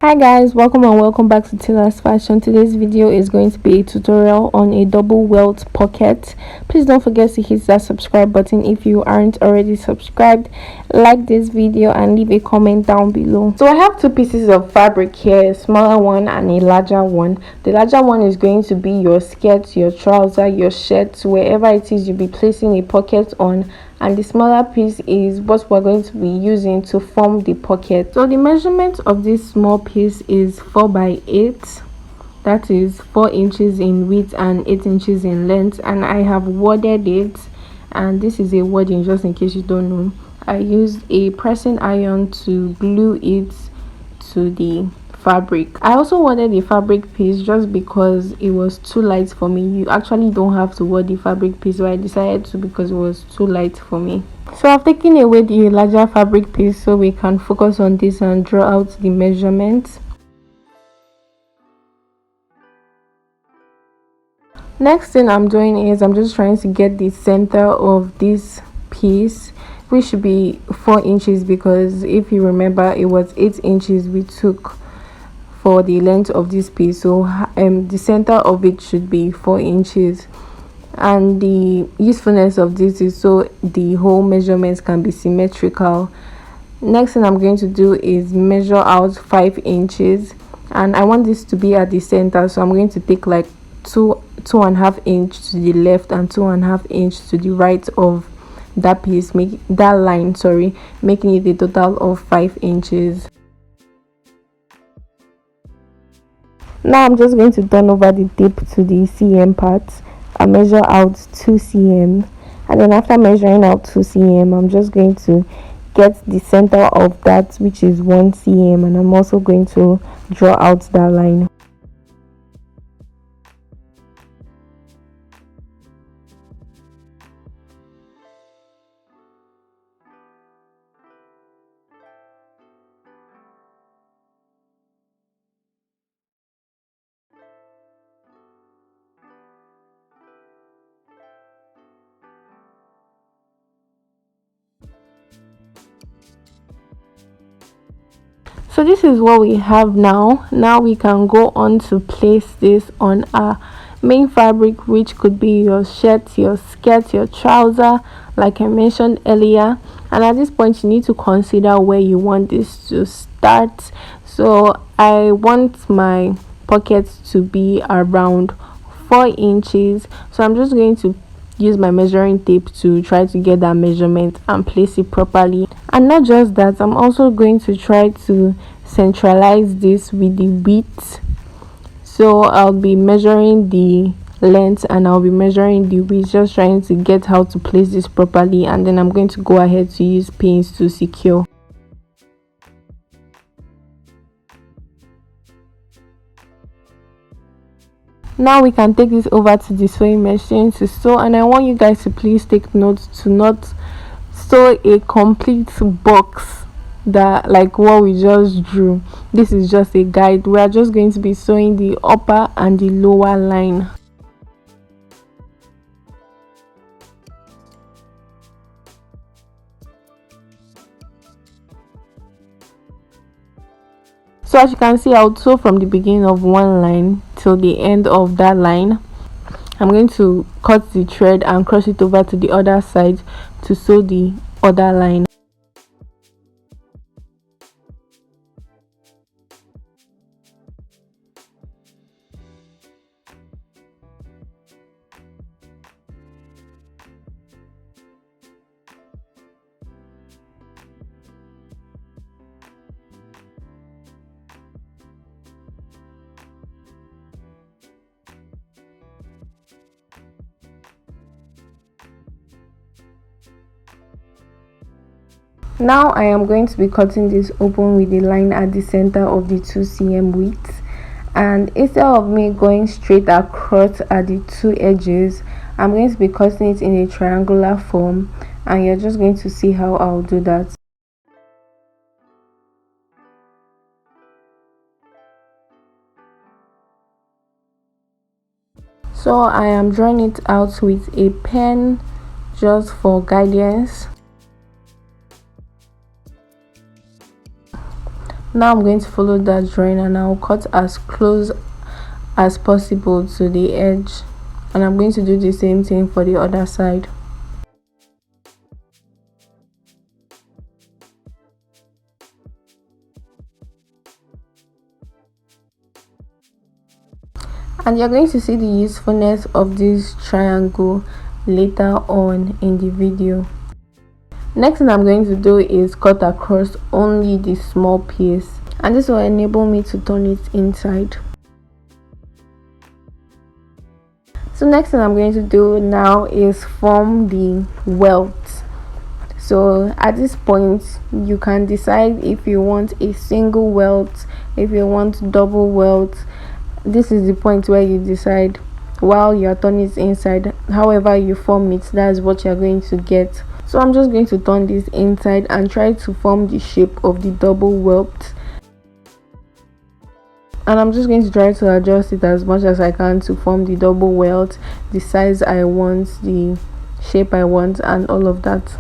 Hi guys, welcome and welcome back to Taylor's Fashion. Today's video is going to be a tutorial on a double welt pocket. Please don't forget to hit that subscribe button if you aren't already subscribed. Like this video and leave a comment down below. So I have two pieces of fabric here, a smaller one and a larger one. The larger one is going to be your skirt, your trouser, your shirt, wherever it is you'll be placing a pocket on, and the smaller piece is what we're going to be using to form the pocket. So the measurement of this small piece is 4 by 8, that is 4 inches in width and 8 inches in length, and I have wadded it, and this is a wadding just in case you don't know. I used a pressing iron to glue it to the fabric. I also wadded the fabric piece just because it was too light for me. You actually don't have to wad the fabric piece, but I decided to because it was too light for me. So I've taken away the larger fabric piece so we can focus on this and draw out the measurements. Next thing I'm doing is I'm just trying to get the center of this piece, which should be 4 inches, because if you remember it was 8 inches we took for the length of this piece, so the center of it should be 4 inches. And the usefulness of this is so the whole measurements can be symmetrical. Next thing I'm going to do is measure out 5 inches, and I want this to be at the center, so I'm going to take like 2.5 inch to the left and 2.5 inch to the right of that piece, make that line, sorry, making it a total of 5 inches. Now I'm just going to turn over the tape to the cm part and measure out 2 cm, and then after measuring out 2 cm I'm just going to get the center of that, which is 1 cm, and I'm also going to draw out that line. So this is what we have now. Now we can go on to place this on our main fabric, which could be your shirt, your skirt, your trouser, like I mentioned earlier. And at this point you need to consider where you want this to start. So I want my pocket to be around 4 inches, so I'm just going to use my measuring tape to try to get that measurement and place it properly. And not just that, I'm also going to try to centralize this with the width. So I'll be measuring the length and I'll be measuring the width, just trying to get how to place this properly, and then I'm going to go ahead to use pins to secure. Now we can take this over to the sewing machine to sew, and I want you guys to please take note to not sew a complete box that like what we just drew. This is just a guide. We are just going to be sewing the upper and the lower line. So as you can see, I'll sew from the beginning of one line till the end of that line. I'm going to cut the thread and cross it over to the other side to sew the other line. Now I am going to be cutting this open with the line at the center of the 2 cm width, and instead of me going straight across at the two edges, I'm going to be cutting it in a triangular form, and you're just going to see how I'll do that. So I am drawing it out with a pen just for guidance. Now I'm going to follow that drawing and I'll cut as close as possible to the edge, and I'm going to do the same thing for the other side. And you're going to see the usefulness of this triangle later on in the video. Next thing I'm going to do is cut across only the small piece, and this will enable me to turn it inside. So next thing I'm going to do now is form the welt. So at this point you can decide if you want a single welt, if you want double welt. This is the point where you decide while you're turning it inside. However you form it, that's what you're going to get. So I'm just going to turn this inside and try to form the shape of the double welt, and I'm just going to try to adjust it as much as I can to form the double welt, the size I want, the shape I want, and all of that.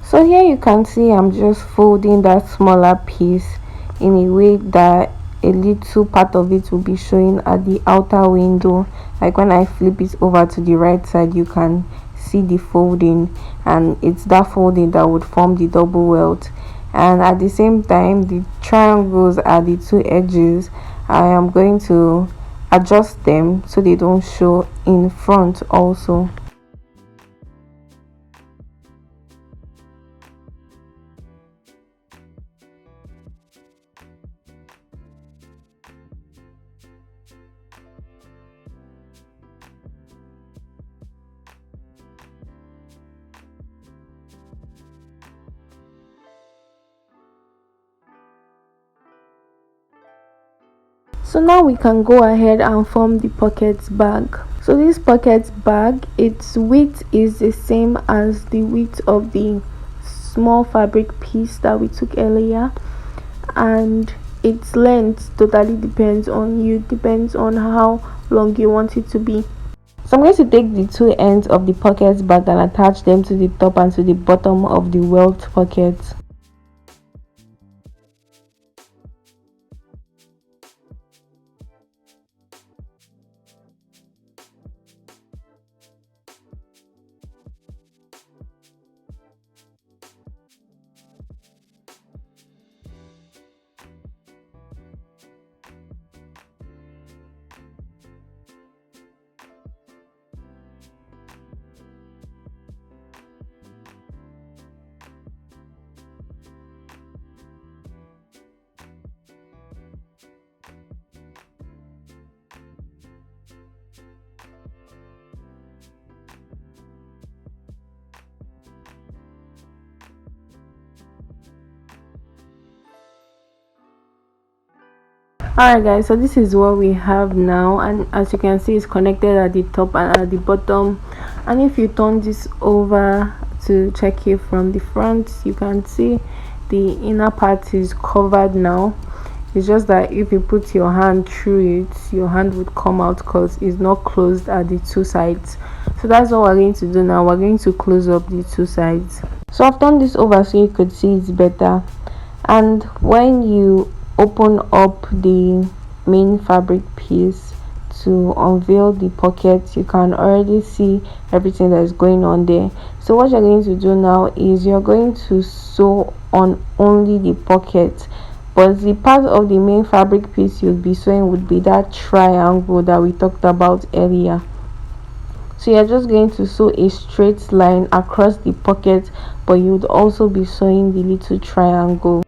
So here you can see I'm just folding that smaller piece in a way that a little part of it will be showing at the outer window. Like when I flip it over to the right side, you can see the folding, and it's that folding that would form the double welt. And at the same time, the triangles at the two edges, I am going to adjust them so they don't show in front also. So now we can go ahead and form the pocket bag. So this pocket bag, its width is the same as the width of the small fabric piece that we took earlier, and its length totally depends on you, depends on how long you want it to be. So I'm going to take the two ends of the pocket bag and attach them to the top and to the bottom of the welt pocket. Alright guys, so this is what we have now, and as you can see it's connected at the top and at the bottom. And if you turn this over to check it from the front, you can see the inner part is covered now. It's just that if you put your hand through it, your hand would come out because it's not closed at the two sides. So that's what we're going to do now. We're going to close up the two sides. So I've turned this over so you could see it's better. And when you open up the main fabric piece to unveil the pocket, you can already see everything that is going on there. So what you're going to do now is you're going to sew on only the pocket, but the part of the main fabric piece you'll be sewing would be that triangle that we talked about earlier. So you're just going to sew a straight line across the pocket, but you would also be sewing the little triangle.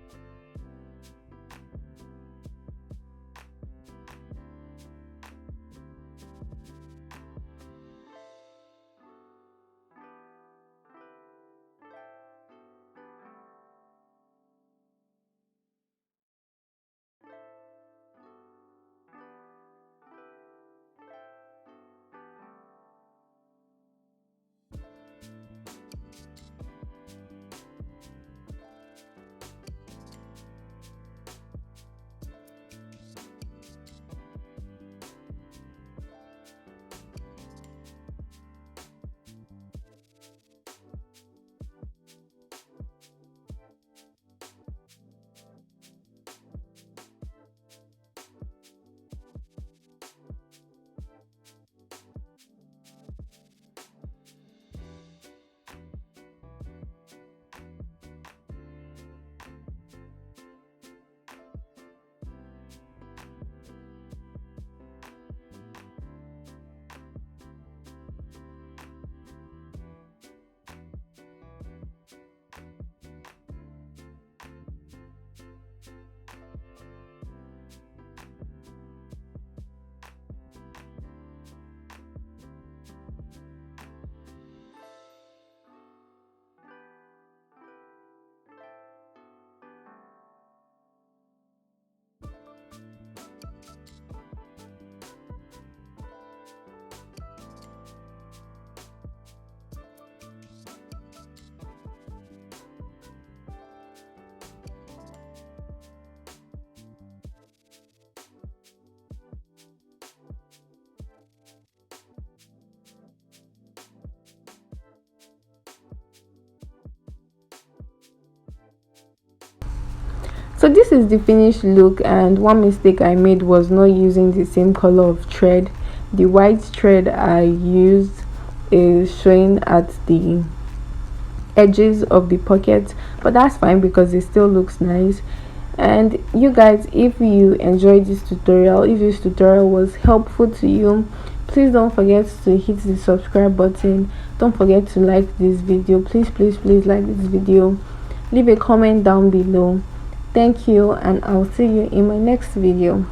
So this is the finished look, and one mistake I made was not using the same color of thread. The white thread I used is showing at the edges of the pocket, but that's fine because it still looks nice. And you guys, if you enjoyed this tutorial, if this tutorial was helpful to you, please don't forget to hit the subscribe button. Don't forget to like this video. Please like this video. Leave a comment down below. Thank you, and I'll see you in my next video.